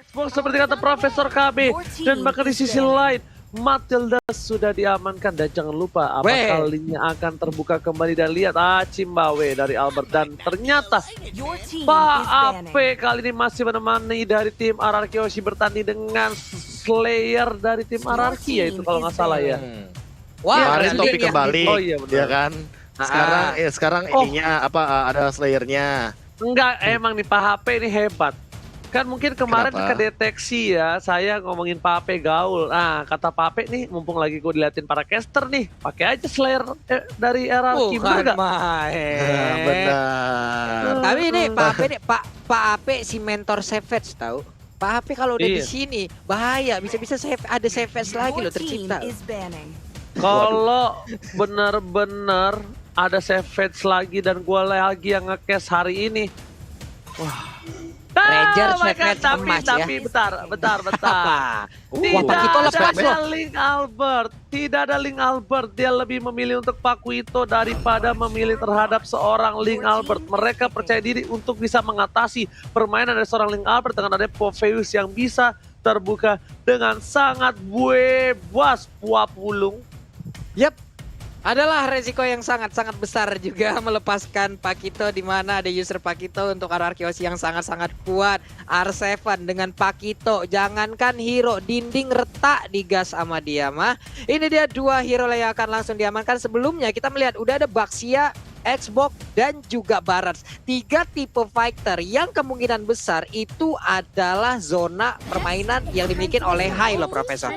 Xbox seperti kata Profesor KB dan bahkan di sisi lain Matilda sudah diamankan dan jangan lupa apakah linknya akan terbuka kembali dan lihat Cimbawe dari Albert dan ternyata Pak Ape kali ini masih menemani dari tim RRQ Yoshi bertanding dengan Slayer dari tim RRQ ya itu kalau nggak salah ya. Wah, kemarin Topi kembali, Oh iya benar. ya kan? Sekarang ininya apa ada Slayernya. Enggak, emang nih Pak HP ini hebat. Kan mungkin kemarin Kenapa? kedeteksi ya, saya ngomongin Pak HP gaul. Nah, kata Pak HP nih, mumpung lagi gue diliatin para caster nih, pakai aja Slayer dari RRQ, bener bukan nggak? main. Benar. Tapi ini Pak Ape nih, Pak Ape si mentor Savage tahu. Pak Ape kalau udah di Iya. sini bahaya, bisa-bisa ada Savage lagi loh tercipta. Kalau bener-bener ada Savage lagi dan gue lagi yang nge-cash hari ini, wah. Ranger my God, Savage emas ya. tapi bentar. Apa? Tidak Wah, Pak Kito lepas ada loh. link Albert, tidak ada link Albert. Dia lebih memilih untuk Pakuito daripada memilih terhadap seorang link Albert. Mereka percaya diri untuk bisa mengatasi permainan dari seorang link Albert dengan ada Popheus yang bisa terbuka dengan sangat bebas puapulung. Yap. Adalah resiko yang sangat-sangat besar juga melepaskan Pakito di mana ada user Pakito untuk RRQ Yoshi yang sangat-sangat kuat. R7 dengan Pakito, jangankan hero dinding retak digas sama dia mah. Ini dia dua hero yang akan langsung diamankan. Sebelumnya kita melihat udah ada Baxia, Xbox dan juga Barats. 3 tipe fighter yang kemungkinan besar itu adalah zona permainan yang dimiliki oleh High loh Profesor.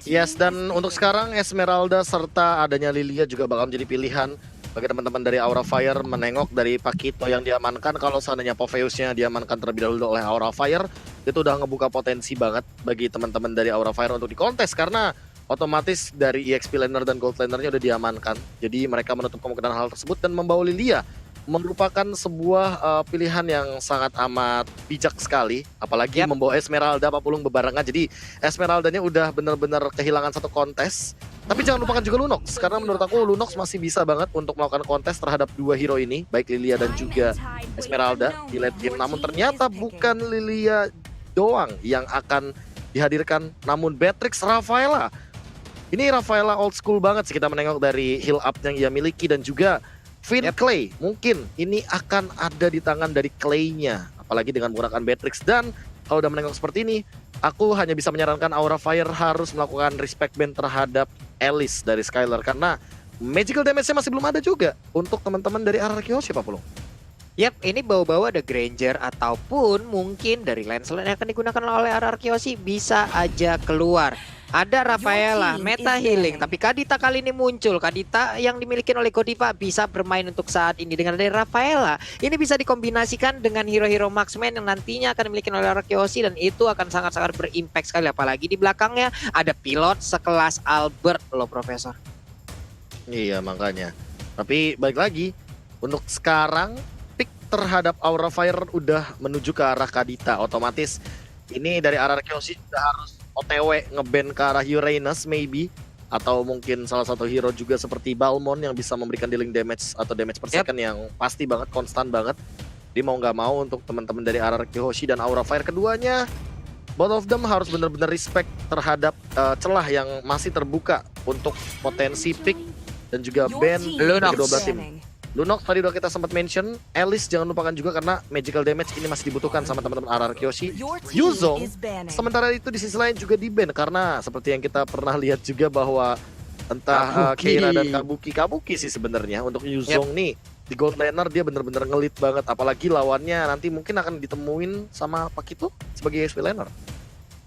Yes, dan untuk sekarang Esmeralda serta adanya Lilia juga bakal menjadi pilihan bagi teman-teman dari Aura Fire menengok dari Pakito yang diamankan. Kalau seandainya Popheusnya diamankan terlebih dahulu oleh Aura Fire, itu udah ngebuka potensi banget bagi teman-teman dari Aura Fire untuk dikontes karena otomatis dari EXP laner dan gold lanernya udah diamankan. Jadi mereka menutup kemungkinan hal tersebut dan membawa Lilia merupakan sebuah pilihan yang sangat amat bijak sekali, apalagi membawa Esmeralda Papulung bebarengan. Jadi Esmeraldanya udah benar-benar kehilangan satu kontes. Tapi jangan lupakan juga Lunox, karena menurut aku Lunox masih bisa banget untuk melakukan kontes terhadap dua hero ini, baik Lilia dan juga Esmeralda di late game. Namun ternyata bukan Lilia doang yang akan dihadirkan, namun Beatrix Rafaela. Ini Rafaela old school banget sih kita menengok dari heal up yang ia miliki dan juga Finn Clay. Mungkin ini akan ada di tangan dari Clay-nya, apalagi dengan menggunakan Beatrix. Dan kalau udah menengok seperti ini, aku hanya bisa menyarankan Aura Fire harus melakukan respect ban terhadap Alice dari Skylar karena magical damage-nya masih belum ada juga untuk teman-teman dari RRQ siapa Pulung? Yap, ini bawa-bawa ada Granger ataupun mungkin dari Lancelot yang akan digunakan oleh RRQ Yoshi bisa aja keluar. Ada Rafaela, meta healing, tapi Kadita kali ini muncul. Kadita yang dimiliki oleh Godiva bisa bermain untuk saat ini dengan ada Rafaela. Ini bisa dikombinasikan dengan hero-hero marksman yang nantinya akan dimiliki oleh RRQ Yoshi dan itu akan sangat-sangat berimpact sekali. Apalagi di belakangnya ada pilot sekelas Albert loh Profesor. Iya makanya. Tapi balik lagi, untuk sekarang pick terhadap Aura Fire udah menuju ke arah Kadita. Otomatis ini dari RRQ Yoshi sudah harus OTW nge-ban ke arah Uranus maybe, atau mungkin salah satu hero juga seperti Balmon yang bisa memberikan dealing damage atau damage per second yang pasti banget, konstan banget. Dia mau nggak mau untuk teman-teman dari RRQ Yoshi dan Aura Fire keduanya, both of them harus benar-benar respect terhadap celah yang masih terbuka untuk potensi pick dan juga ban dari kedua belah tim. Lunox tadi udah kita sempat mention, Alice jangan lupakan juga karena magical damage ini masih dibutuhkan sama teman-teman RRQ Yoshi. Yuzong sementara itu di sisi lain juga di-ban karena seperti yang kita pernah lihat juga bahwa entah Keira dan Kabuki sih sebenarnya untuk Yuzong nih di gold laner dia bener-bener ngelit banget, apalagi lawannya nanti mungkin akan ditemuin sama Pakito sebagai XP laner.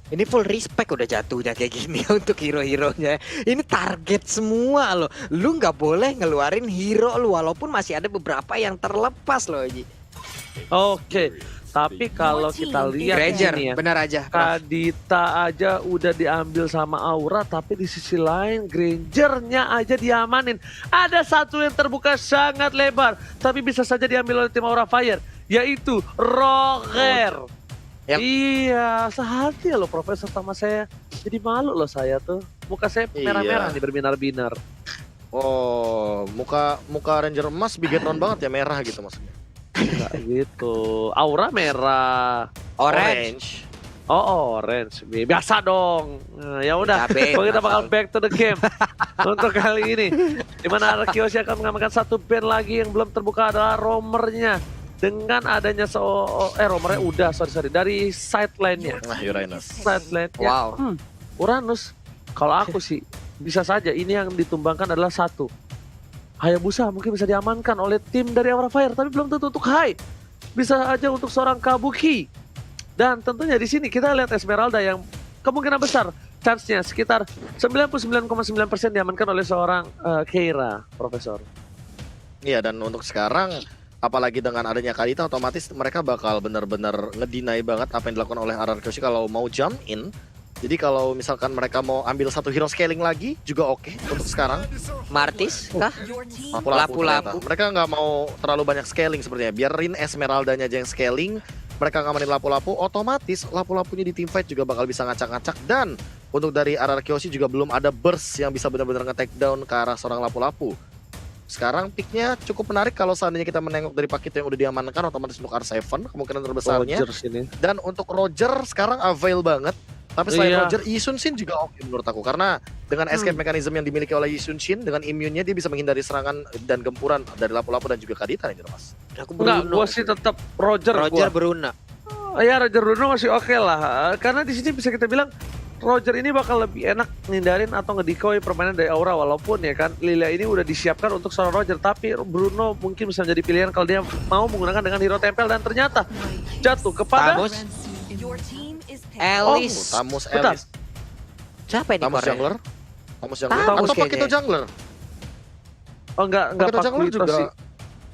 Ini full respect udah jatuhnya kayak gini untuk hero-heronya. Ini target semua loh. Lu nggak boleh ngeluarin hero lu walaupun masih ada beberapa yang terlepas loh Ji. Oke, tapi kalau kita lihat Granger, ini ya, benar aja. Kadita aja udah diambil sama Aura, tapi di sisi lain Grangernya aja diamanin. Ada satu yang terbuka sangat lebar, tapi bisa saja diambil oleh tim Aura Fire, yaitu Roger. Yap. Iya, sehati ya loh Profesor sama saya. Jadi malu loh saya tuh. Muka saya merah-merah nih berbinar-binar. Oh, muka Ranger emas bigetron banget ya, merah gitu maksudnya. Enggak gitu. Aura merah. Orange. Oh, orange. Biasa dong. Nah, ya udah, Cabe, kita bakal nakal. back to the game untuk kali ini. Di mana Arkeoshi akan mengamankan satu band lagi yang belum terbuka adalah roamernya. Dengan adanya roamernya udah, sorry dari side line-nya. Nah, Uranus. Side line-nya. Wow. Uranus. Kalau aku sih bisa saja ini yang ditumbangkan adalah satu. Hayabusa mungkin bisa diamankan oleh tim dari Aura Fire, tapi belum tentu untuk Hai. Bisa aja untuk seorang Kabuki. Dan tentunya di sini kita lihat Esmeralda yang kemungkinan besar chance-nya sekitar 99,9% diamankan oleh seorang Keira, Profesor. Iya, dan untuk sekarang apalagi dengan adanya Kadita, otomatis mereka bakal benar-benar ngedinai banget apa yang dilakukan oleh Arkeoshi kalau mau jump in. Jadi kalau misalkan mereka mau ambil satu hero scaling lagi juga oke untuk sekarang. Martis kah? Lapu-lapu. Lapu-lapu. Mereka nggak mau terlalu banyak scaling sepertinya. Biarin Esmeraldanya aja yang scaling. Mereka ngamanin lapu-lapu, otomatis lapu-lapunya di teamfight juga bakal bisa ngacak-ngacak. Dan untuk dari Arkeoshi juga belum ada burst yang bisa benar-benar nge-take down ke arah seorang lapu-lapu. Sekarang picknya cukup menarik kalau seandainya kita menengok dari paket yang udah diamankan, otomatis untuk R7 kemungkinan terbesarnya. Dan untuk Roger sekarang avail banget. Tapi selain Roger, Yi Sun-shin juga oke menurut aku. Karena dengan escape mechanism yang dimiliki oleh Yi Sun-shin, dengan imunnya dia bisa menghindari serangan dan gempuran dari lapu-lapu dan juga Kadita nih, Mas. Aku Enggak, Bruno. gue sih tetap Roger. Roger Bruno. Ya Roger Bruno masih oke lah. Karena di sini bisa kita bilang Roger ini bakal lebih enak ngindarin atau nge-decoy permainan dari Aura, walaupun ya kan Lilia ini udah disiapkan untuk seorang Roger, tapi Bruno mungkin bisa menjadi pilihan kalau dia mau menggunakan dengan hero tempel dan ternyata jatuh kepada Tamus. Alice. Tamus Bentar. Alice. Siapa ini Tamus Korea? jungler. Tamus jungler. Tamus Atau kayaknya. Pakito jungler. Oh enggak Pakito jungler Pakuito juga. sih.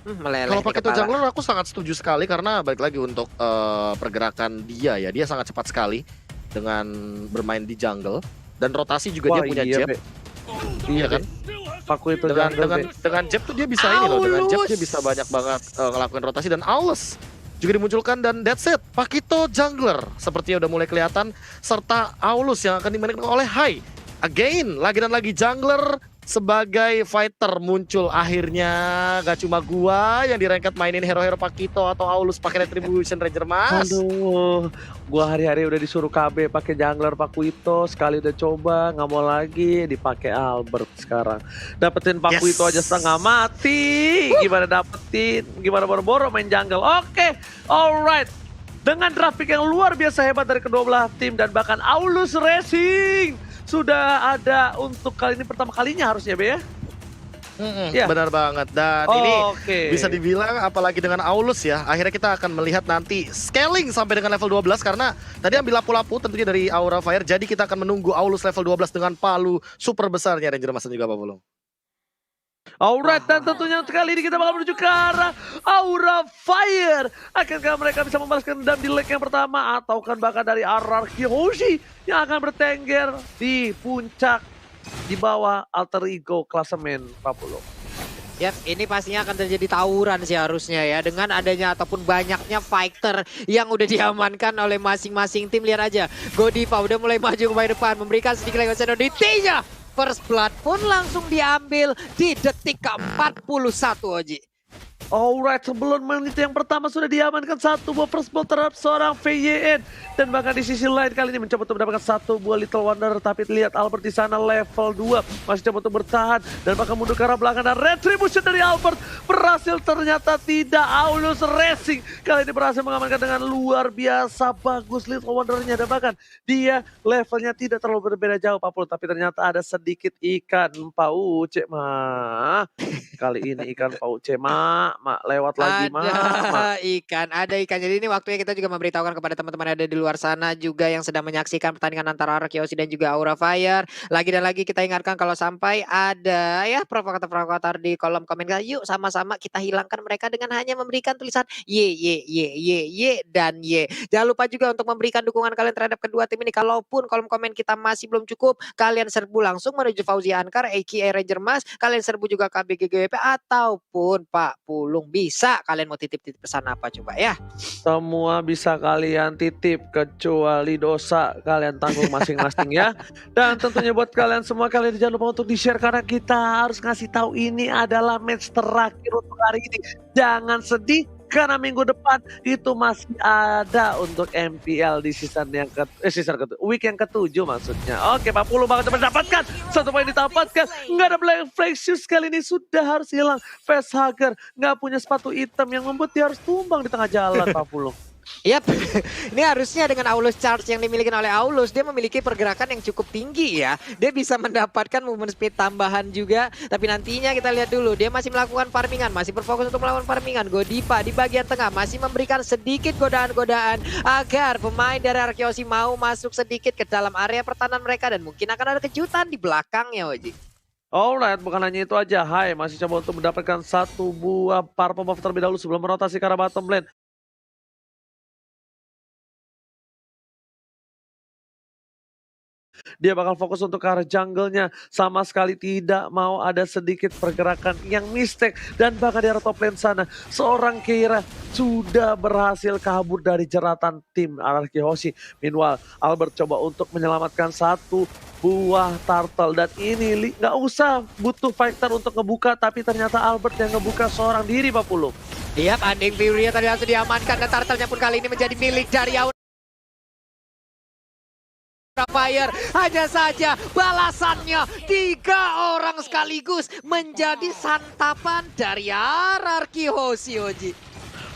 Meleleh Kalau di Pakito kepala. jungler aku sangat setuju sekali karena balik lagi untuk pergerakan dia ya. Dia sangat cepat sekali dengan bermain di jungle dan rotasi juga dia punya jab. Be. Iya kan? Pakuito Dengan jab tuh dia bisa ini loh, dengan jab dia bisa banyak banget ngelakuin rotasi dan Aulus juga dimunculkan dan that's it. Pakito jungler sepertinya udah mulai kelihatan serta Aulus yang akan dimainkan oleh Hai. Again, lagi dan lagi jungler sebagai fighter muncul akhirnya. Gak cuma gua yang direngket mainin hero-hero Pakito atau Aulus pakai Retribution Ranger, Mas. Aduh, gua hari-hari udah disuruh KB pakai jungler Pakuito, sekali udah coba nggak mau lagi, dipakai Albert sekarang. Dapetin Pakuito aja setengah mati. Gimana dapetin? Gimana boro-boro main jungle? Oke, alright. Dengan grafik yang luar biasa hebat dari kedua belah tim dan bahkan Aulus Racing sudah ada untuk kali ini pertama kalinya harusnya Be ya. Ya. Benar banget dan ini Oke. bisa dibilang apalagi dengan Aulus ya, akhirnya kita akan melihat nanti scaling sampai dengan level 12 karena tadi ambil lapu-lapu tentunya dari Aura Fire, jadi kita akan menunggu Aulus level 12 dengan palu super besarnya Ranger Mas dan juga Pak Pulung. Alright, dan tentunya kali ini kita bakal menuju ke arah Aura Fire. Akankah mereka bisa membalaskan dendam di leg yang pertama atau kan bahkan dari Arkeoshi yang akan bertengger di puncak di bawah alter ego klasemen Papulo. Yap, ini pastinya akan terjadi tawuran sih harusnya ya. Dengan adanya ataupun banyaknya fighter yang udah diamankan oleh masing-masing tim. Lihat aja, Godiva udah mulai maju ke depan, memberikan sedikit lagi senoditinya. First blood pun langsung diambil di detik ke-41 Oji. Alright, sebelum menit yang pertama sudah diamankan satu buah first blood terhadap seorang VYN. Dan bahkan di sisi lain kali ini mencoba untuk mendapatkan satu buah Little Wonder. Tapi lihat Albert di sana level 2. Masih coba untuk bertahan dan bahkan mundur ke arah belakang. Dan Retribution dari Albert berhasil ternyata tidak. Aulus Racing kali ini berhasil mengamankan dengan luar biasa bagus Little Wonder-nya. Dan bahkan dia levelnya tidak terlalu berbeda jauh Papul. Tapi ternyata ada sedikit ikan pauce mah. Kali ini ikan pauce mak lewat lagi Ada ikan. Jadi ini waktunya kita juga memberitahukan kepada teman-teman yang ada di luar sana juga yang sedang menyaksikan pertandingan antara Arkeoshi dan juga Aura Fire. Lagi dan lagi kita ingatkan kalau sampai ada ya provokator-provokator di kolom komen, yuk sama-sama kita hilangkan mereka dengan hanya memberikan tulisan Y dan Y. Jangan lupa juga untuk memberikan dukungan kalian terhadap kedua tim ini. Kalaupun kolom komen kita masih belum cukup, kalian serbu langsung menuju Fauzi Ankar, aka Ranger Mas. Kalian serbu juga KBGGWP ataupun Pak Pulung. Bisa kalian mau titip-titip pesan apa coba ya? Semua bisa kalian titip kecuali dosa kalian tanggung masing-masing ya. Dan tentunya buat kalian semua, kalian jangan lupa untuk di-share karena kita harus ngasih tahu ini adalah match terakhir untuk hari ini. Jangan sedih karena minggu depan itu masih ada untuk MPL di week yang ketujuh maksudnya. Oke, 40 bakal mendapatkan 1 poin didapatkan. Nggak ada Black Flag Shoes kali ini sudah harus hilang. Facehugger nggak punya sepatu hitam yang membuat dia harus tumbang di tengah jalan 40. Yap, ini harusnya dengan Aulus Charge yang dimiliki oleh Aulus, dia memiliki pergerakan yang cukup tinggi ya. Dia bisa mendapatkan movement speed tambahan juga, tapi nantinya kita lihat dulu. Dia masih melakukan farmingan, masih berfokus untuk melakukan farmingan. Godiva di bagian tengah masih memberikan sedikit godaan-godaan agar pemain dari Arkeosi mau masuk sedikit ke dalam area pertahanan mereka. Dan mungkin akan ada kejutan di belakangnya, Oji. Alright, bukan hanya itu aja. Hai masih coba untuk mendapatkan 1 buah purple buff terlebih dahulu sebelum merotasi ke arah bottom lane. Dia bakal fokus untuk ke arah jungle-nya. Sama sekali tidak mau ada sedikit pergerakan yang mistake. Dan bahkan di arah top lane sana, seorang Keira sudah berhasil kabur dari jeratan tim Arkeosi. Meanwhile, Albert coba untuk menyelamatkan 1 buah turtle. Dan ini nggak usah butuh fighter untuk ngebuka, tapi ternyata Albert yang ngebuka seorang diri, Pak Pulung. Yap, Undying Fury tadi langsung diamankan dan turtle-nya pun kali ini menjadi milik dari Aura Fire. Hanya saja balasannya 3 orang sekaligus menjadi santapan dari Arkeosi, Oji.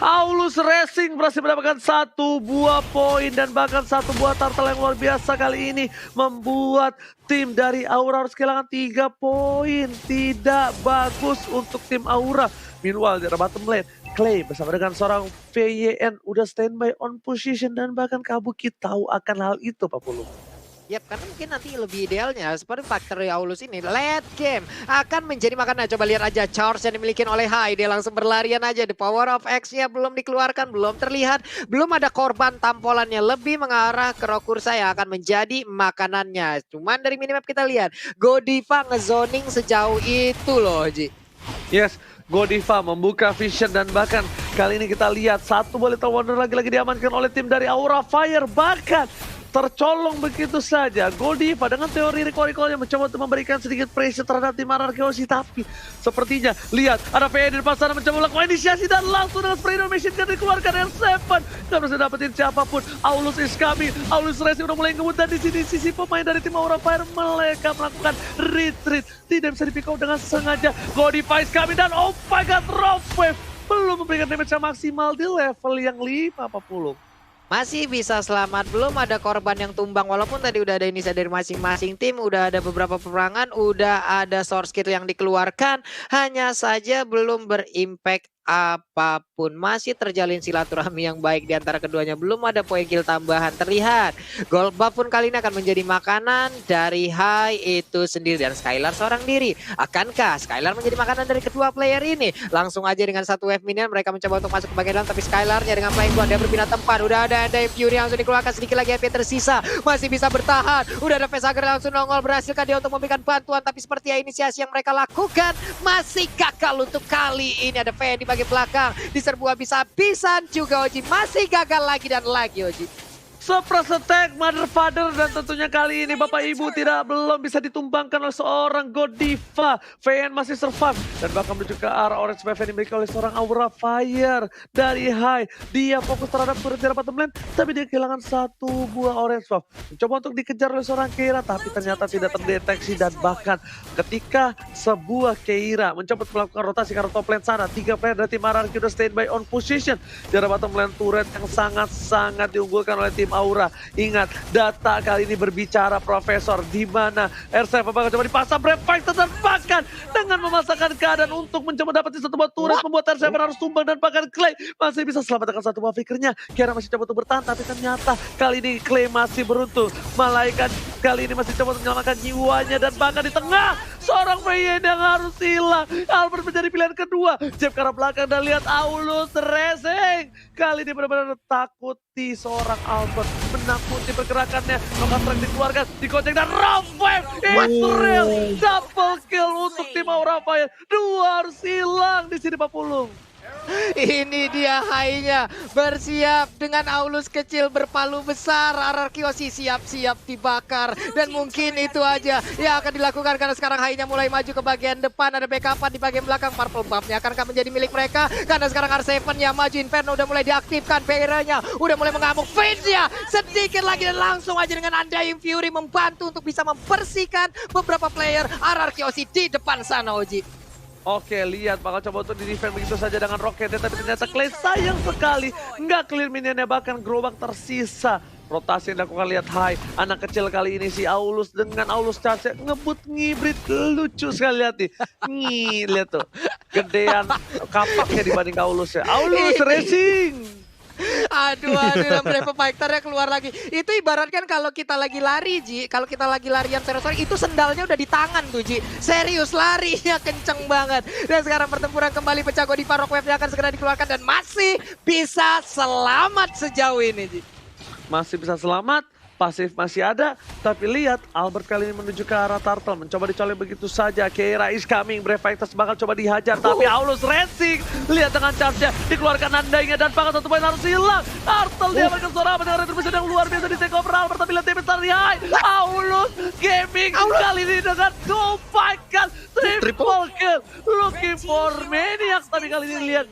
Aulus Racing berhasil mendapatkan 1 buah poin dan bahkan 1 buah turtle yang luar biasa kali ini membuat tim dari Aura harus kehilangan 3 poin. Tidak bagus untuk tim Aura. Meanwhile di bottom lane, Clay bersama dengan seorang VYN udah standby on position dan bahkan Kabuki tahu akan hal itu, Pak Pulung. Yap, karena mungkin nanti lebih idealnya seperti faktor Aulus ini late game akan menjadi makanan. Coba lihat aja charge yang dimiliki oleh Hai, dia langsung berlarian aja. The power of X-nya belum dikeluarkan, belum terlihat, belum ada korban tampolannya, lebih mengarah ke Rokursa yang akan menjadi makanannya. Cuman dari minimap kita lihat Godiva ngezoning sejauh itu loh, Ji. Yes, Godiva membuka vision dan bahkan kali ini kita lihat 1 buah Little Wonder lagi-lagi diamankan oleh tim dari Aura Fire. Bahkan tercolong begitu saja. Godiva dengan teori recall-recallnya mencoba untuk memberikan sedikit pressure terhadap tim Arkeosi. Tapi sepertinya, lihat, ada VN di depan sana mencoba melakukan inisiasi dan langsung dengan spray machine gun dikeluarkan R7. Gak bisa dapetin siapapun. Aulus is coming. Aulus Racing udah mulai ngebut dan di sini sisi pemain dari tim Aura Fire mereka melakukan retreat. Tidak bisa di-pick out dengan sengaja. Godiva is coming dan oh my god, Rob Wave belum memberikan damage yang maksimal di level yang 5, Pak Pulung. Masih bisa selamat, belum ada korban yang tumbang. Walaupun tadi udah ada inisiatif dari masing-masing tim, udah ada beberapa peperangan, udah ada source kit yang dikeluarkan. Hanya saja belum berimpact apapun. Masih terjalin silaturahmi yang baik di antara keduanya. Belum ada poin kill tambahan terlihat. Gold buff pun kali ini akan menjadi makanan dari Hai itu sendiri. Dan Skylar seorang diri. Akankah Skylar menjadi makanan dari kedua player ini? Langsung aja dengan 1 wave minion mereka mencoba untuk masuk ke bagian dalam. Tapi Skylarnya dengan flying blood dia berpindah tempat. Udah ada Fury yang langsung dikeluarkan, sedikit lagi HP tersisa. Masih bisa bertahan. Udah ada Facehugger langsung nongol. Berhasilkah dia untuk memberikan bantuan? Tapi seperti inisiasi yang mereka lakukan masih gagal untuk kali ini. Ada VN di bagian belakang, diserbu habis-habisan juga Oji, masih gagal lagi dan lagi Oji. Surprise attack, Mother Father, dan tentunya kali ini Bapak Ibu belum bisa ditumbangkan oleh seorang Godiva. VN masih survive dan bahkan menuju ke arah Orange Wave yang dimiliki oleh seorang Aura Fire dari Hai. Dia fokus terhadap turret di bottom lane, tapi dia kehilangan 1 buah Orange Wave. Mencoba untuk dikejar oleh seorang Keira, tapi ternyata tidak terdeteksi. Dan bahkan ketika sebuah Keira mencoba melakukan rotasi ke arah top lane sana, 3 player dari tim Araki udah standby on position di arah bottom lane turret yang sangat-sangat diunggulkan oleh tim Aura. Ingat, data kali ini berbicara Profesor, di mana R7 bakal coba dipasang Brave Fighter dan bahkan dengan memasangkan keadaan untuk mencoba dapetin 1 buah turret, membuat R7 harus tumbang dan bahkan Clay masih bisa selamatkan 1 buah fikirnya. Kiara masih coba untuk bertahan, tapi ternyata kali ini Clay masih beruntung. Malaikat kali ini masih coba untuk menyelamatkan jiwanya dan bahkan di tengah seorang VN yang harus hilang. Albert menjadi pilihan kedua. Jab ke arah belakang dan lihat Aulus Racing. Kali ini benar-benar takuti seorang Albert, menakuti pergerakannya. Nokat strike dikeluarkan, dikocek dan Rob Wave. It's real. Double kill untuk tim Aura Fire. 2 harus hilang di sini Pak Pulung. Ini dia high-nya, bersiap dengan Aulus kecil berpalu besar. Ararkiosi siap-siap dibakar. Dan mungkin itu aja yang akan dilakukan karena sekarang high-nya mulai maju ke bagian depan. Ada backupan di bagian belakang. Purple buff-nya akankah menjadi milik mereka? Karena sekarang R7 yang maju, Inferno udah mulai diaktifkan. PR-nya udah mulai mengamuk. Fade-nya sedikit lagi dan langsung aja dengan Undying Fury membantu untuk bisa membersihkan beberapa player Ararkiosi di depan sana, Oji. Oke, lihat bakal coba untuk di-defend begitu saja dengan roketnya, tapi ternyata Clay sayang sekali nggak clear minionnya, bahkan gerobak tersisa. Rotasi yang dilakukan, lihat Hai, anak kecil kali ini si Aulus dengan Aulus charge ngebut ngibrit, lucu sekali lihat nih. Lihat tuh, gedean kapaknya dibanding Aulus ya. Aulus racing. Aduh, dan Brave Fighter-nya keluar lagi. Itu ibaratkan kalau kita lagi lari, Ji. Kalau kita lagi larian serius, itu sendalnya udah di tangan tuh, Ji. Serius, larinya kenceng banget. Dan sekarang pertempuran kembali pecah. Godiva Rock Wave-nya akan segera dikeluarkan dan masih bisa selamat sejauh ini, Ji. Masih bisa selamat, pasif masih ada, tapi lihat Albert kali ini menuju ke arah Turtle, mencoba dicolek begitu saja. Keira is coming, Brave Fighters bakal coba dihajar, tapi Aulus racing. Lihat dengan charge-nya, dikeluarkan andainya dan bakal satu poin harus hilang. Turtle dia akan seorang dengan retribution yang luar biasa di take over Albert, tapi lihat damage dari High. Aulus Gaming kali ini dengan gopakan triple kill, looking for Maniacs, tapi kali ini lihat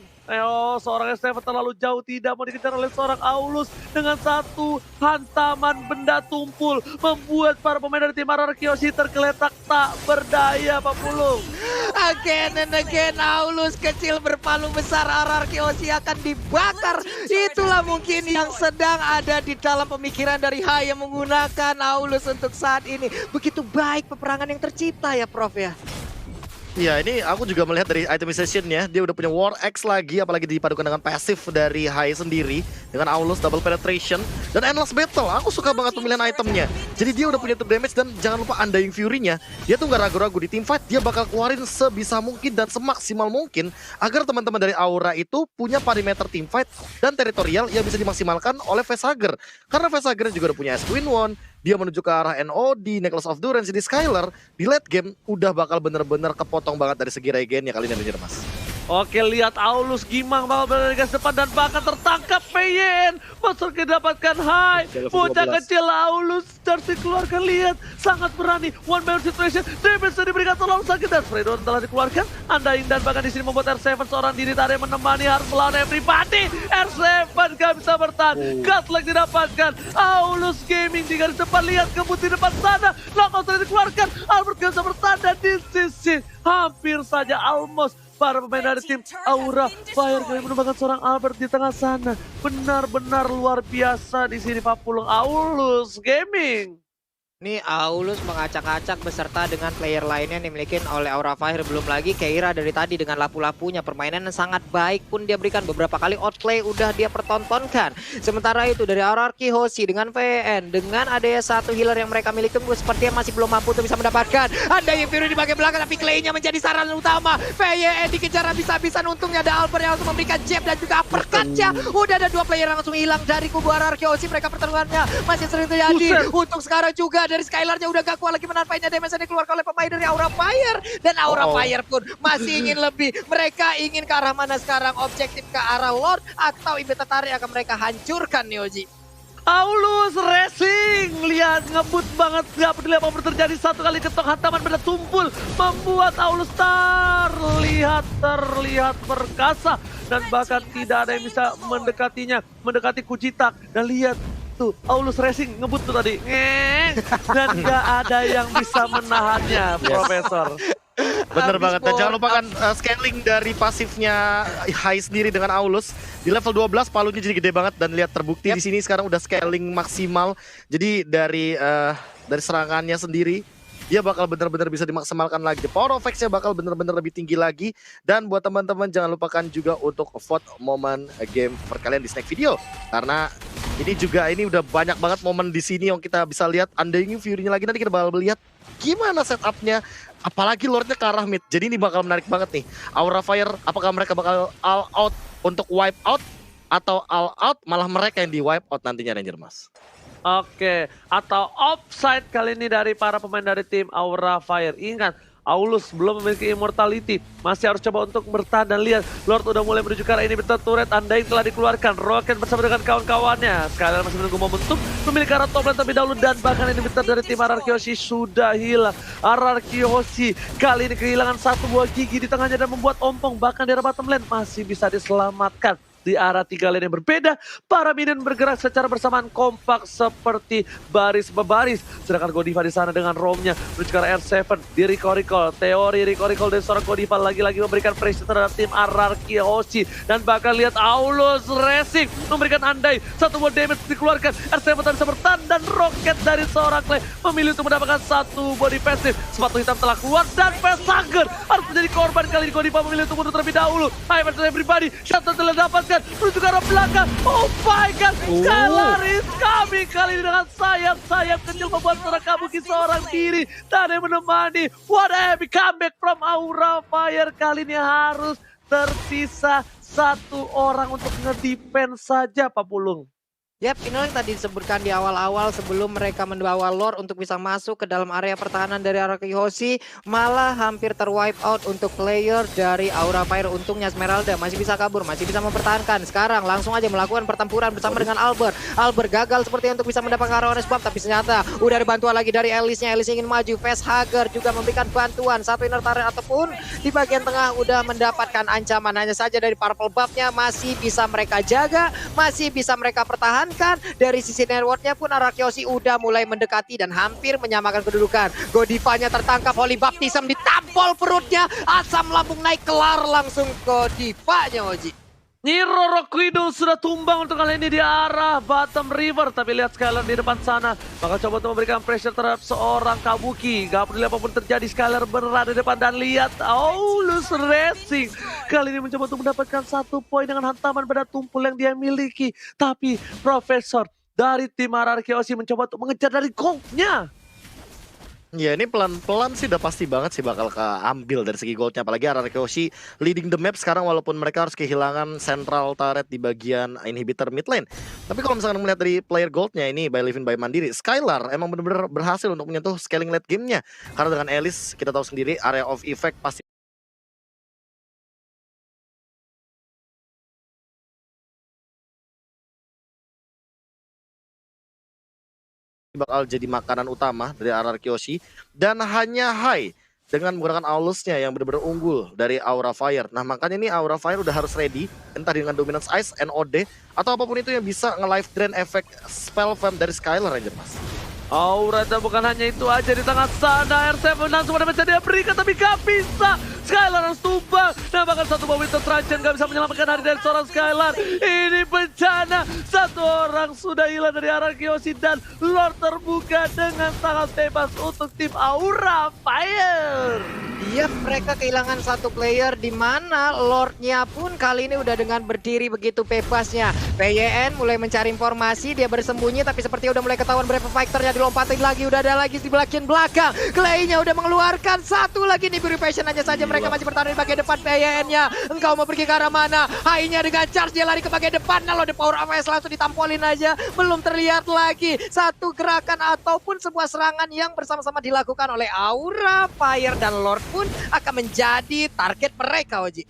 seorang S7 terlalu jauh, tidak mau dikejar oleh seorang Aulus dengan satu hantaman benda tumpul, membuat para pemain dari tim Ararkiosi tergeletak tak berdaya, Pak Pulung. Again and again, Aulus kecil berpalu besar, Ararkiosi akan dibakar. Itulah mungkin yang sedang ada di dalam pemikiran dari Hai yang menggunakan Aulus untuk saat ini. Begitu baik peperangan yang tercipta ya, Prof ya. Iya, ini aku juga melihat dari itemization-nya, dia udah punya War Axe lagi, apalagi dipadukan dengan pasif dari Hai sendiri, dengan Aulus double penetration, dan endless battle. Aku suka banget pemilihan itemnya. Jadi dia udah punya top damage, dan jangan lupa Undying Fury-nya. Dia tuh gak ragu-ragu di team fight, dia bakal keluarin sebisa mungkin dan semaksimal mungkin, agar teman-teman dari Aura itu punya parameter team fight dan teritorial yang bisa dimaksimalkan oleh Facehugger. Karena Facehugger juga udah punya Queen One, dia menuju ke arah NOD, Necklace of Durance, di Skylar, di late game udah bakal bener-bener kepotong banget dari segi regen ya kali ini, Mas. Oke, lihat Aulus gimang bakal berada di garis depan dan bahkan tertangkap PYN. Masuk didapatkan Hai. Bocah kecil Aulus harus dikeluarkan, lihat. Sangat berani. One man situation. Damage sudah diberikan terlalu sakit dan Freedom telah dikeluarkan. Undying dan bahkan di sini membuat R7 seorang diri tadi menemani harus melawan everybody. R7 gak bisa bertahan. Godlike didapatkan. Aulus Gaming di garis depan. Lihat kebut di depan sana. Knockout sudah dikeluarkan. Albert gak bisa bertahan dan di sisi hampir saja almost. Para pemain dari tim Aura Fire kali menemukan seorang Albert di tengah sana. Benar-benar luar biasa di sini, Pak Pulung. Aulus Gaming. Ini Aulus mengacak-acak beserta dengan player lainnya yang dimiliki oleh Aura Fire. Belum lagi Keira dari tadi dengan lapu-lapunya. Permainan yang sangat baik pun dia berikan. Beberapa kali outplay udah dia pertontonkan. Sementara itu dari Ararkiosi dengan VN, dengan ada satu healer yang mereka miliki, sepertinya masih belum mampu untuk bisa mendapatkan. Ada yang Fury di bagian belakang, tapi Clay-nya menjadi sasaran utama. VN dikejar habis-habisan. Untungnya ada Albert yang langsung memberikan jab dan juga uppercut-nya. Udah ada dua player yang langsung hilang dari kubu Ararkiosi. Mereka pertarungannya masih sering terjadi. Untuk sekarang juga dari Skylar-nya udah gak kuat lagi menarpainya, damage yang dikeluarkan oleh pemain dari Aura Fire. Dan Aura Fire pun masih ingin lebih. Mereka ingin ke arah mana sekarang? Objektif ke arah Lord atau Ibetatari akan mereka hancurkan, Neoji. Aulus racing, lihat ngebut banget, gak peduli apa yang terjadi. Satu kali ketok hantaman benda tumpul membuat Aulus terlihat perkasa dan bahkan tidak ada yang bisa mendekatinya, mendekati Kucitak. Dan lihat tuh, Aulus racing ngebut tuh tadi, dan gak ada yang bisa menahannya, Profesor. Bener banget, dan jangan lupakan scaling dari pasifnya Hai sendiri dengan Aulus. Di level 12 palunya jadi gede banget dan lihat terbukti di sini sekarang udah scaling maksimal. Jadi dari serangannya sendiri dia bakal bener-bener bisa dimaksimalkan lagi. Power of X-nya bakal bener-bener lebih tinggi lagi. Dan buat teman-teman jangan lupakan juga untuk vote momen game per kalian di snack video. Karena ini udah banyak banget momen di sini yang kita bisa lihat. Undying Fury-nya lagi, nanti kita bakal lihat gimana setupnya. Apalagi Lordnya ke arah mid. Jadi ini bakal menarik banget nih. Aura Fire, apakah mereka bakal all out untuk wipe out? Atau all out malah mereka yang di wipe out nantinya, Ranger Mas? Oke, atau offside kali ini dari para pemain dari tim Aura Fire. Ingat, Aulus belum memiliki immortality, masih harus coba untuk bertahan dan lihat Lord udah mulai menuju ke arah inhibitor turret. Undying telah dikeluarkan, Rocket bersama dengan kawan-kawannya Skylar masih menunggu momentum memiliki arah top lane terlebih dahulu, dan bahkan inhibitor dari tim RRQ Hoshi sudah hilang. RRQ Hoshi kali ini kehilangan satu buah gigi di tengahnya dan membuat ompong, bahkan di arah bottom lane masih bisa diselamatkan. Di arah 3 lane yang berbeda, para minion bergerak secara bersamaan kompak seperti baris berbaris. Sedangkan Godiva di sana dengan roamnya menuju ke arah R7 di recall. Teori recall dari seorang Godiva lagi-lagi memberikan pressure terhadap tim RRQ Hoshi. Dan bahkan lihat Aulus Racing memberikan andai satu buah damage dikeluarkan. R7 tak bisa bertahan dan Rocket dari seorang Clay memilih untuk mendapatkan satu body passive. Sepatu hitam telah keluar dan Pesager harus menjadi korban. Kali ini Godiva memilih untuk mundur terlebih dahulu. Hai everybody, shot telah dapatkan menuju ke arah belakang. Oh my god, Skylar is coming. Kali ini dengan sayap-sayap kecil membuat seorang Kabuki seorang diri. Tak ada yang menemani. What a epic comeback from Aura Fire. Kali ini harus tersisa satu orang untuk ngedefense saja, Pak Pulung. Yap, inilah yang tadi disebutkan di awal-awal sebelum mereka membawa Lord untuk bisa masuk ke dalam area pertahanan dari RRQ Hoshi, malah hampir terwipe out untuk player dari Aura Fire. Untungnya Esmeralda masih bisa kabur, masih bisa mempertahankan. Sekarang langsung aja melakukan pertempuran bersama dengan Albert. Albert gagal seperti untuk bisa mendapatkan arrow swap, tapi ternyata udah ada bantuan lagi dari Elisnya. Elis ingin maju, Facehugger juga memberikan bantuan. Satu inner turret ataupun di bagian tengah udah mendapatkan ancaman. Hanya saja dari purple buff-nya masih bisa mereka jaga, masih bisa mereka pertahankan. Dari sisi networknya pun RRQ Hoshi udah mulai mendekati dan hampir menyamakan kedudukan. Godivanya tertangkap, Holy Baptism ditampol perutnya, asam lambung naik, kelar langsung Godivanya Oji. Niro Rockwidow sudah tumbang untuk kali ini di arah bottom river. Tapi lihat Skylar di depan sana. Bakal coba untuk memberikan pressure terhadap seorang Kabuki. Gak peduli apapun terjadi, Skylar berada di depan. Dan lihat Aulus Racing kali ini mencoba untuk mendapatkan satu poin dengan hantaman pada tumpul yang dia miliki. Tapi Profesor dari tim RRQ Hoshi mencoba untuk mengejar dari goldnya. Ya ini pelan-pelan sih udah pasti banget sih bakal keambil dari segi goldnya. Apalagi RRQ Hoshi leading the map sekarang walaupun mereka harus kehilangan central turret di bagian inhibitor mid lane. Tapi kalau misalkan melihat dari player goldnya ini by Livin by Mandiri, Skylar emang benar-benar berhasil untuk menyentuh scaling late gamenya. Karena dengan Elis kita tahu sendiri area of effect pasti bakal jadi makanan utama dari RRQ Hoshi, dan hanya Hai dengan menggunakan Aulusnya yang benar-benar unggul dari Aura Fire. Nah makanya ini Aura Fire udah harus ready entah dengan Dominance Ice, NOD atau apapun itu yang bisa nge-life drain efek spell fam dari Skylar aja mas. Aura bukan hanya itu aja di tengah sana. R7 langsung ada menjadi berikan tapi gak bisa. Skylar harus tumbang. Nah bahkan satu bawah Winter Trajan gak bisa menyelamatkan hari dari seorang Skylar. Ini bencana. Satu orang sudah hilang dari RRQ Hoshi dan Lord terbuka dengan sangat bebas untuk tim Aura Fire. Iya, mereka kehilangan satu player di mana Lordnya pun kali ini udah dengan berdiri begitu bebasnya. PYN mulai mencari informasi, dia bersembunyi tapi seperti udah mulai ketahuan Brave Fighter-nya dilompatin lagi, udah ada lagi di bagian belakang. Clay-nya udah mengeluarkan satu lagi nih Purification, hanya saja mereka masih bertahan di bagian depan. PYN-nya engkau mau pergi ke arah mana? Hai-nya dengan charge dia lari ke bagian depan. Nah, lo the power of AS langsung ditampolin aja, belum terlihat lagi satu gerakan ataupun sebuah serangan yang bersama-sama dilakukan oleh Aura Fire, dan Lord pun akan menjadi target mereka, Oji.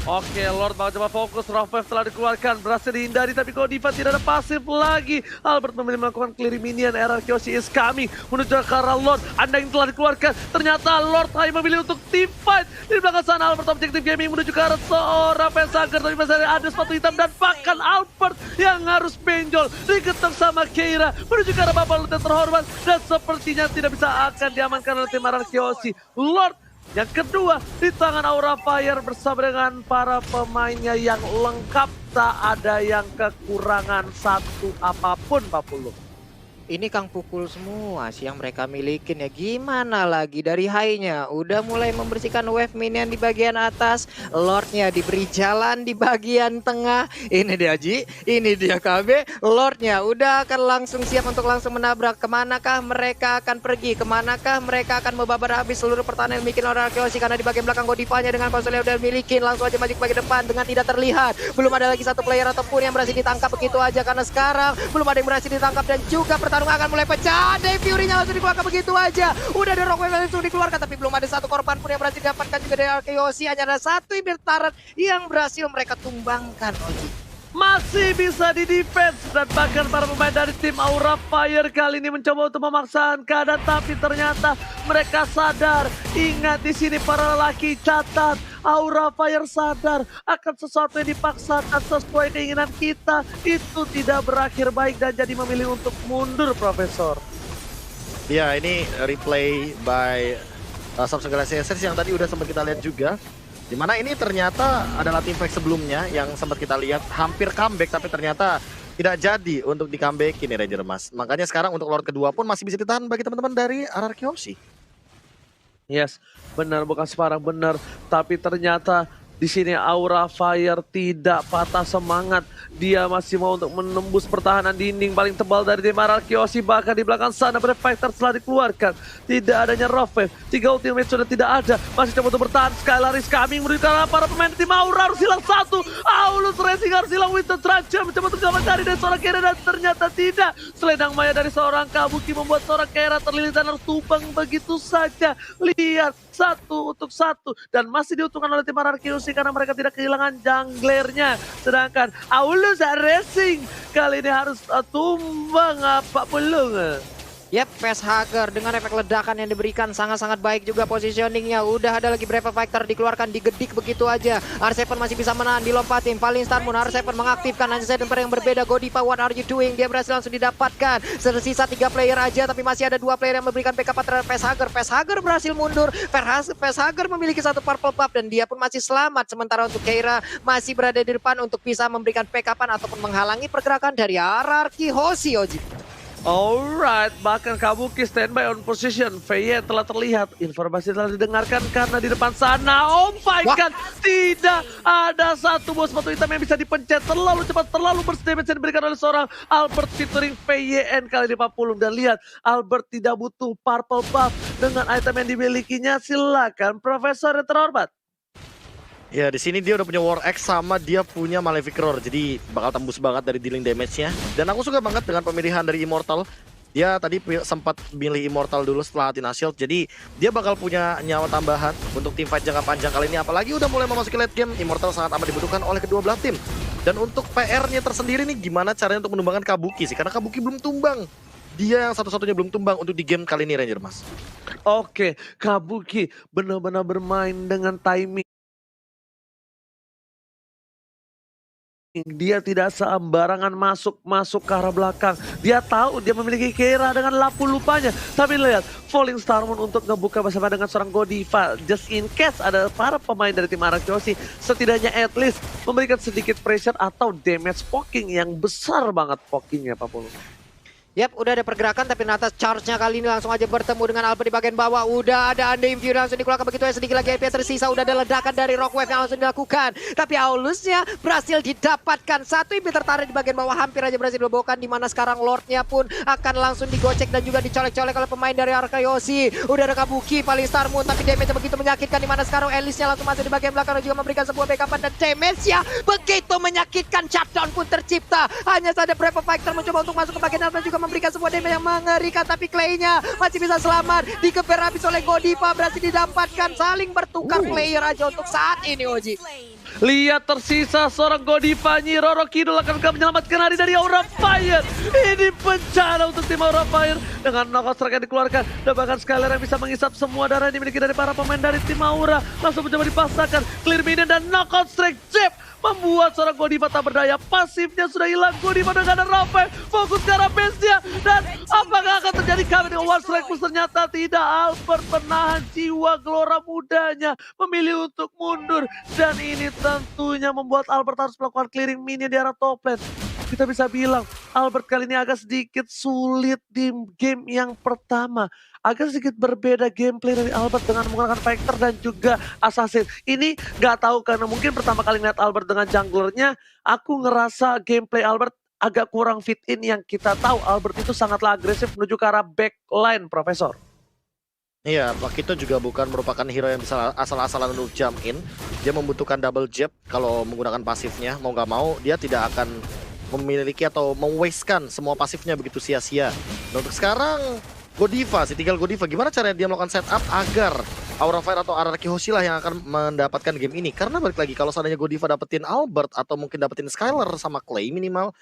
Oke, Lord bakal coba fokus. Rough Wave telah dikeluarkan, berhasil dihindari, tapi Godiva tidak ada pasif lagi. Albert memilih melakukan clear minion. RRQ Hoshi is coming menuju ke arah Lord. Anda yang telah dikeluarkan, ternyata Lord hanya memilih untuk team fight. Di belakang sana Albert Objective Gaming menuju ke arah seorang Pesager, tapi masih ada sepatu hitam dan bahkan Albert yang harus benjol diketok sama Keira menuju ke arah Bapak Lute terhormat, dan sepertinya tidak bisa akan diamankan oleh tim RRQ Hoshi. Lord yang kedua di tangan Aura Fire bersama dengan para pemainnya yang lengkap, tak ada yang kekurangan satu apapun, Pak Pulung. Ini Kang pukul semua sih yang mereka milikin ya. Gimana lagi dari high-nya udah mulai membersihkan wave minion di bagian atas. Lordnya diberi jalan di bagian tengah. Ini dia Ji, ini dia KB. Lordnya udah akan langsung siap untuk langsung menabrak. Kemanakah mereka akan pergi? Kemanakah mereka akan membabar habis seluruh pertahanan yang bikin RRQ Hoshi? Karena di bagian belakang Godivanya dengan pasalnya udah milikin, langsung aja maju ke bagian depan dengan tidak terlihat. Belum ada lagi satu player ataupun yang berhasil ditangkap begitu aja, karena sekarang belum ada yang berhasil ditangkap, dan juga pertarungan akan mulai pecah. Dave Fury-nya langsung dikeluarkan begitu aja. Udah ada Rockwave yang langsung dikeluarkan, tapi belum ada satu korban pun yang berhasil didapatkan juga dari Arkeyoshi. Hanya ada satu Emir Turret yang berhasil mereka tumbangkan, Oji. Masih bisa di defense dan bahkan para pemain dari tim Aura Fire kali ini mencoba untuk memaksakan keadaan, tapi ternyata mereka sadar. Ingat di sini para lelaki, catat, Aura Fire sadar akan sesuatu yang dipaksakan sesuai keinginan kita itu tidak berakhir baik dan jadi memilih untuk mundur, Profesor. Ya, ini replay by Samsung Galaxy S yang tadi udah sempat kita lihat juga. Dimana ini ternyata adalah tim fight sebelumnya yang sempat kita lihat hampir comeback, tapi ternyata tidak jadi untuk di comeback ini Ranger Mas. Makanya sekarang untuk Lord kedua pun masih bisa ditahan bagi teman-teman dari Arkeyoshi. Yes, benar, bukan separang benar, tapi ternyata di sini Aura Fire tidak patah semangat. Dia masih mau untuk menembus pertahanan dinding paling tebal dari tim Arkeyoshi. Bahkan di belakang sana Brave Fighter telah dikeluarkan. Tidak adanya Rockwave, 3 ultimate sudah tidak ada. Masih coba untuk bertahan, Skylar is coming menuju ke arah para pemain tim Aura. Harus hilang satu, Aulus Racing harus hilang. Winter Traja mencoba untuk mencari dari seorang Kera dan ternyata tidak. Selendang maya dari seorang Kabuki membuat seorang Kera terlilit dan harus tumbang begitu saja. Lihat, 1 untuk 1 dan masih diuntungkan oleh tim Arkeyoshi karena mereka tidak kehilangan junglernya. Sedangkan Aulus Racing kali ini harus tumbang apa belum. Yep, Facehugger dengan efek ledakan yang diberikan sangat-sangat baik juga positioningnya. Udah ada lagi Brave Fighter dikeluarkan, digedik begitu aja. R7 masih bisa menahan, dilompatin. Falling Star Moon, R7 mengaktifkan hanya Seidenper yang berbeda. Godiva, what are you doing? Dia berhasil langsung didapatkan. Tersisa 3 player aja, tapi masih ada 2 player yang memberikan backup terhadap Facehugger. Facehugger berhasil mundur. Facehugger memiliki 1 purple buff dan dia pun masih selamat. Sementara untuk Keira masih berada di depan untuk bisa memberikan backupan ataupun menghalangi pergerakan dari Arkeyoshi, Oji. Alright, bahkan Kabuki standby on position. VY telah terlihat, informasi telah didengarkan karena di depan sana, oh my god, tidak ada satu bos sepatu hitam yang bisa dipencet. Terlalu cepat, terlalu berdamage yang diberikan oleh seorang Albert featuring VYN kali ini 40. Dan lihat, Albert tidak butuh purple buff dengan item yang dimilikinya. Silakan Profesor yang terhormat. Ya, di sini dia udah punya War Axe sama dia punya Malefic Roar, jadi bakal tembus banget dari dealing damage-nya. Dan aku suka banget dengan pemilihan dari Immortal. Dia tadi sempat pilih Immortal dulu setelah Athena Shield, jadi dia bakal punya nyawa tambahan untuk tim fight jangka panjang kali ini. Apalagi udah mulai memasuki late game, Immortal sangat amat dibutuhkan oleh kedua belah tim. Dan untuk PR-nya tersendiri nih, gimana caranya untuk menumbangkan Kabuki sih? Karena Kabuki belum tumbang. Dia yang satu-satunya belum tumbang untuk di game kali ini, Ranger Mas. Oke, Kabuki benar-benar bermain dengan timing. Dia tidak sembarangan masuk ke arah belakang. Dia tahu dia memiliki Keira dengan lapu lupanya. Tapi lihat, Falling Star Moon untuk ngebuka bersama dengan seorang Godiva. Just in case ada para pemain dari tim Arkeyoshi, setidaknya at least memberikan sedikit pressure atau damage poking yang besar banget pokingnya, Pak Polo. Yap, udah ada pergerakan tapi ternyata charge-nya kali ini langsung aja bertemu dengan Albert di bagian bawah. Udah ada Undying Fury langsung dikeluarkan begitu ya, sedikit lagi IP tersisa. Udah ada ledakan dari Rockwave yang langsung dilakukan. Tapi Aulusnya berhasil didapatkan. 1 IP tertarik di bagian bawah, hampir aja berhasil dibobokan. Dimana sekarang Lordnya pun akan langsung digocek dan juga dicolek-colek oleh pemain dari Arkeyoshi. Udah ada Kabuki, Falling Star Moon, tapi damage-nya begitu menyakitkan. Dimana sekarang Alice-nya langsung masuk di bagian belakang dan juga memberikan sebuah backup. Dan damage-nya begitu menyakitkan, shutdown pun tercipta. Hanya saja Brave Fighter mencoba untuk masuk ke bagian dalam dan juga memberikan sebuah damage yang mengerikan, tapi Clay-nya masih bisa selamat. Dikeber habis oleh Godiva, berhasil didapatkan. Saling bertukar player aja untuk saat ini, Oji. Lihat tersisa seorang Godiva, Nyi Roro Kidul akan menyelamatkan hari dari Aura Fire. Ini bencana untuk tim Aura Fire dengan knockout strike yang dikeluarkan dan bahkan Skylar yang bisa mengisap semua darah yang dimiliki dari para pemain dari tim Aura. Langsung mencoba dipaksakan, clear minion dan knockout strike Jeb membuat seorang Godiva tak berdaya. Pasifnya sudah hilang, Godiva dengan ada Rockwave fokus ke arah base-nya. Dan apakah akan terjadi kami dengan one strike push? Ternyata tidak. Albert penahan jiwa gelora mudanya memilih untuk mundur. Dan ini tentunya membuat Albert harus melakukan clearing minion di arah top lane. Kita bisa bilang Albert kali ini agak sedikit sulit di game yang pertama. Agak sedikit berbeda gameplay dari Albert dengan menggunakan Factor dan juga Assassin. Ini nggak tahu karena mungkin pertama kali lihat Albert dengan junglernya, aku ngerasa gameplay Albert agak kurang fit in. Yang kita tahu Albert itu sangatlah agresif menuju ke arah backline, Profesor. Iya, Pakito juga bukan merupakan hero yang bisa asal-asalan untuk jump in. Dia membutuhkan double jab kalau menggunakan pasifnya. Mau nggak mau, dia tidak akan memiliki atau mewastekan semua pasifnya begitu sia-sia. Dan untuk sekarang Godiva, si tinggal Godiva, gimana caranya dia melakukan setup agar Aura Fire atau Araki Hoshi lah yang akan mendapatkan game ini. Karena balik lagi, kalau seandainya Godiva dapetin Albert atau mungkin dapetin Skylar sama Clay minimal,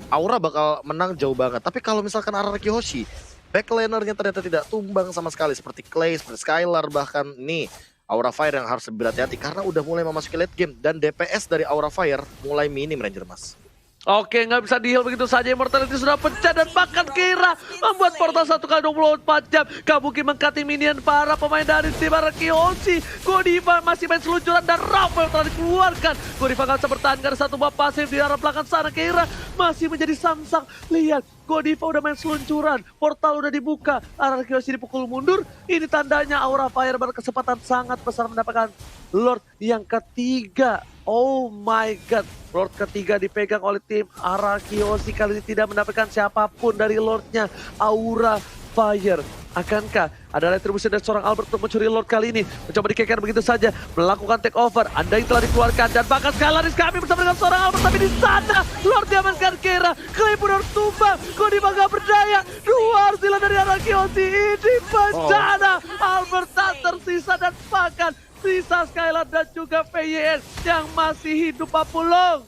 Aura bakal menang jauh banget. Tapi kalau misalkan Araki Hoshi, backlanernya ternyata tidak tumbang sama sekali, seperti Clay, seperti Skylar, bahkan nih Aura Fire yang harus berhati-hati karena udah mulai memasuki late game. Dan DPS dari Aura Fire mulai minim, Ranger Mas. Oke, nggak bisa di-heal begitu saja. Immortality sudah pecah dan bahkan Kira membuat portal 1x24 jam. Kabuki meng-cutting minion para pemain dari tim Araki Hoshi. Godiva masih main seluncuran dan Rafael telah dikeluarkan. Godiva nggak bisa bertahan karena satu buah pasif di arah belakang sana. Kira masih menjadi samsang. Lihat, Godiva udah main seluncuran. Portal udah dibuka. Araki Hoshi dipukul mundur. Ini tandanya Aura Fire berkesempatan sangat besar mendapatkan Lord yang ketiga. Oh my god, Lord ketiga dipegang oleh tim Araki Hoshi. Kali ini tidak mendapatkan siapapun dari Lordnya Aura Fire. Akankah ada retribusi dari seorang Albert untuk mencuri Lord kali ini? Mencoba dikeker begitu saja, melakukan take over. Anda yang telah dikeluarkan dan bahkan Skylaris kami bersama dengan seorang Albert. Tapi di sana Lord diamankan Kera. Clay pun harus tumbang. Godiva gak berdaya. Dua arsilan dari Araki Hoshi. Ini bencana. Albert tak tersisa dan bahkan sisa Skylar dan juga VYN yang masih hidup Papulong.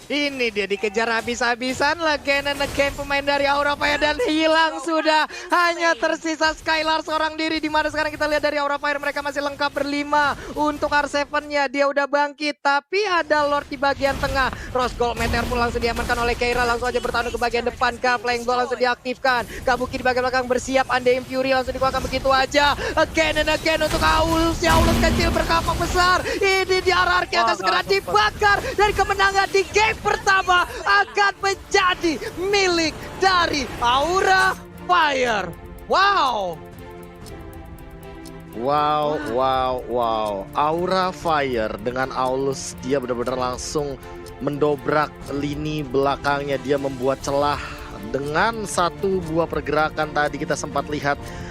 Ini dia dikejar habis-habisan again and again pemain dari Aura Fire dan hilang sudah. Hanya tersisa Skylar seorang diri, di mana sekarang kita lihat dari Aura Fire mereka masih lengkap berlima. Untuk R7-nya dia udah bangkit, tapi ada Lord di bagian tengah. Rose Gold Meteor pun langsung diamankan oleh Keira, langsung aja bertahan ke bagian depan. Flying Ball langsung diaktifkan. Kabuki di bagian belakang bersiap, Undying Fury langsung dikeluarkan begitu aja. Again and again untuk Aulus kecil berkapak besar. Ini di RRQ akan segera dibakar dari kemenangan di game pertama akan menjadi milik dari Aura Fire. Wow. Wow. Aura Fire dengan Aulus, dia benar-benar langsung mendobrak lini belakangnya. Dia membuat celah dengan satu buah pergerakan tadi kita sempat lihat